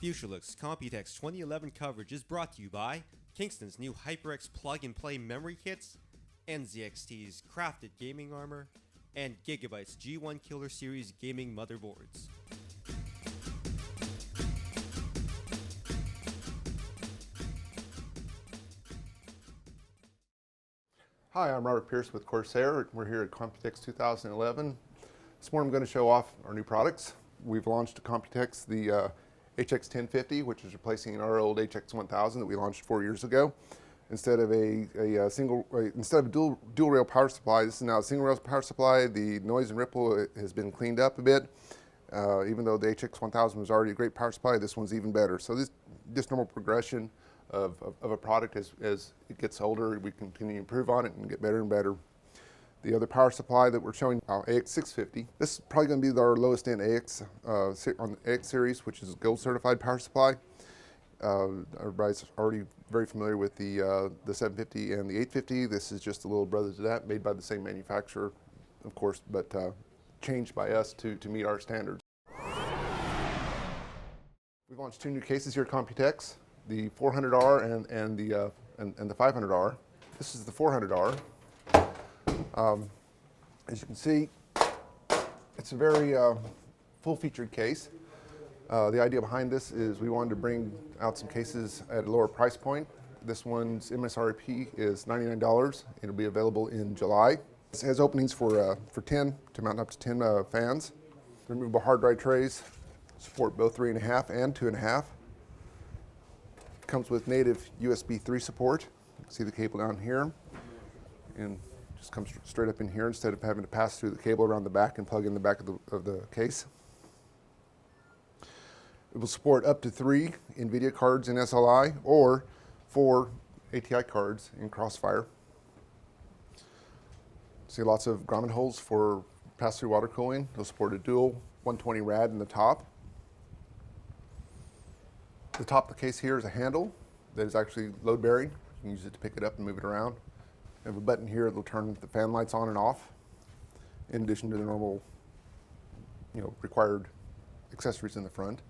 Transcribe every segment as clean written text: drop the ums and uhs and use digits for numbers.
Futurelooks COMPUTEX 2011 coverage is brought to you by Kingston's new HyperX plug-and-play memory kits, NZXT's crafted gaming armor, and Gigabyte's G1 Killer Series gaming motherboards. Hi, I'm Robert Pierce with CORSAIR. We're here at COMPUTEX 2011. This morning I'm going to show off our new products. We've launched a COMPUTEX, the HX1050, which is replacing our old HX1000 that we launched 4 years ago. Instead of a dual rail power supply, this is now a single rail power supply. The noise and ripple has been cleaned up a bit. Even though the HX1000 was already a great power supply, this one's even better. So this just normal progression of a product as it gets older, we continue to improve on it and get better and better. The other power supply that we're showing, AX650, this is probably going to be our lowest end AX on the AX series, which is a gold certified power supply. Everybody's already very familiar with the 750 and the 850. This is just a little brother to that, made by the same manufacturer, of course, but changed by us to meet our standards. We've launched two new cases here at COMPUTEX, the 400R and the 500R. This is the 400R. As you can see, it's a very full-featured case. The idea behind this is we wanted to bring out some cases at a lower price point. This one's MSRP is $99. It'll be available in July. It has openings for 10 to mount up to 10 fans. Removable hard drive trays support both 3.5 and 2.5. Comes with native USB 3 support. You can see the cable down here, and just comes straight up in here instead of having to pass through the cable around the back and plug in the back of the case. It will support up to 3 NVIDIA cards in SLI or 4 ATI cards in Crossfire. See lots of grommet holes for pass-through water cooling. It'll support a dual 120 rad in the top. The top of the case here is a handle that is actually load bearing. You can use it to pick it up and move it around. We have a button here that will turn the fan lights on and off, in addition to the normal, required accessories in the front.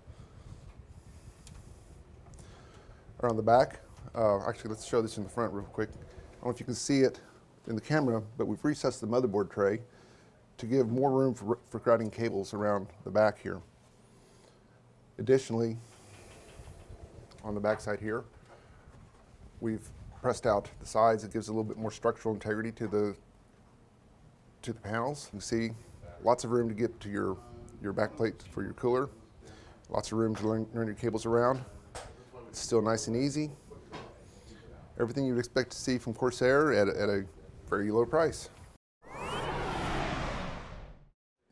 Around the back, actually let's show this in the front real quick. I don't know if you can see it in the camera, but we've recessed the motherboard tray to give more room for routing cables around the back here. Additionally, on the back side here, we've pressed out the sides. It gives a little bit more structural integrity to the panels. You can see lots of room to get to your back plate for your cooler. Lots of room to run your cables around. It's still nice and easy. Everything you'd expect to see from CORSAIR at a very low price.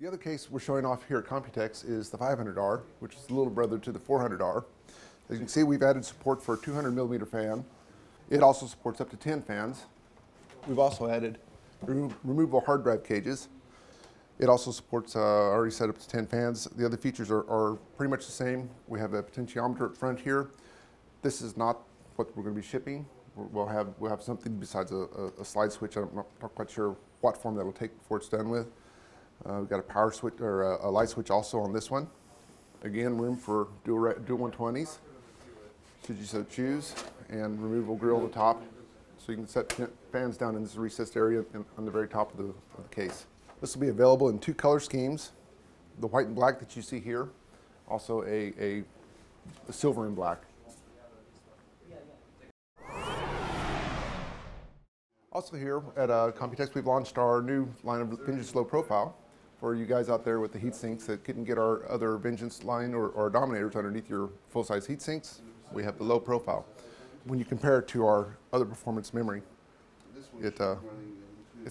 The other case we're showing off here at COMPUTEX is the 500R, which is the little brother to the 400R. As you can see, we've added support for a 200 millimeter fan. It also supports up to 10 fans. We've also added removable hard drive cages. It also supports already set up to 10 fans. The other features are pretty much the same. We have a potentiometer up front here. This is not what we're going to be shipping. We'll have something besides a slide switch. I'm not quite sure what form that will take before it's done with. We've got a power switch or a light switch also on this one. Again, room for dual 120s, should you so choose, and removable grill at the top, so you can set fans down in this recessed area on the very top of the case. This will be available in 2 color schemes, the white and black that you see here, also a silver and black. Also here at COMPUTEX, we've launched our new line of Vengeance Low Profile for you guys out there with the heat sinks that couldn't get our other Vengeance line or Dominators underneath your full-size heat sinks. We have the low profile. When you compare it to our other performance memory, it's a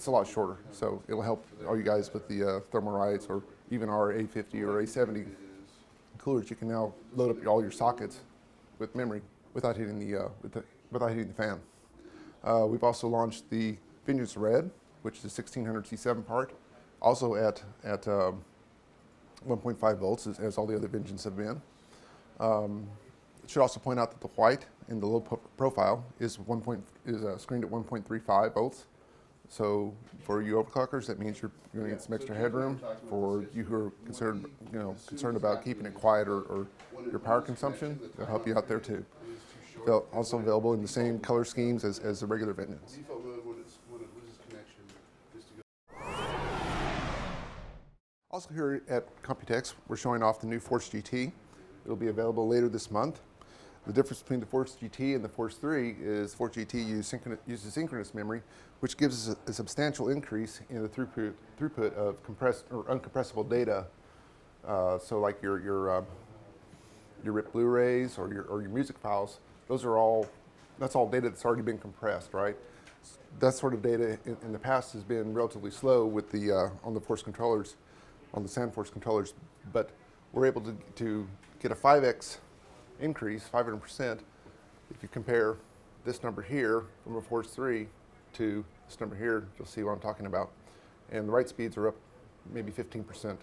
lot shorter. So it'll help all you guys with the thermal rights, or even our A50 or A70 coolers. You can now load up all your sockets with memory without hitting the fan. We've also launched the Vengeance Red, which is a 1600 C7 part, also at 1.5 volts, as all the other Vengeance have been. It should also point out that the white in the low profile is screened at 1.35 volts. So for you overclockers, that means you're going to get some extra headroom. For you who are concerned about keeping it quiet or your power consumption, they'll help you out there too. They're also available in the same color schemes as the regular Ventons. Also here at COMPUTEX, we're showing off the new Force GT. It'll be available later this month. The difference between the Force GT and the Force 3 is Force GT uses synchronous memory, which gives us a substantial increase in the throughput of compressed or uncompressible data. So like your RIP Blu-rays or your music files, that's all data that's already been compressed, right? That sort of data in the past has been relatively slow with the on the Force controllers, on the SandForce controllers, but we're able to get a 5x increase, 500%, if you compare this number here from a Force 3 to this number here. You'll see what I'm talking about. And the write speeds are up maybe 15%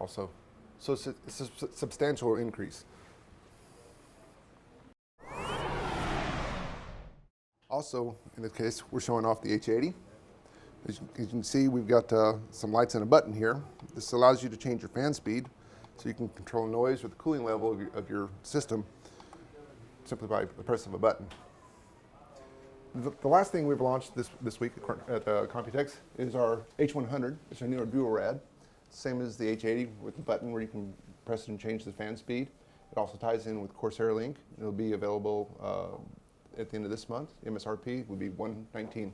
also. So it's a substantial increase. Also, in this case, we're showing off the H80. As you can see, we've got some lights and a button here. This allows you to change your fan speed, so you can control noise or the cooling level of your system simply by the press of a button. The last thing we've launched this week at COMPUTEX is our H100. It's our newer dual rad. Same as the H80 with the button where you can press it and change the fan speed. It also ties in with CORSAIR link. It'll be available at the end of this month. MSRP would be $119.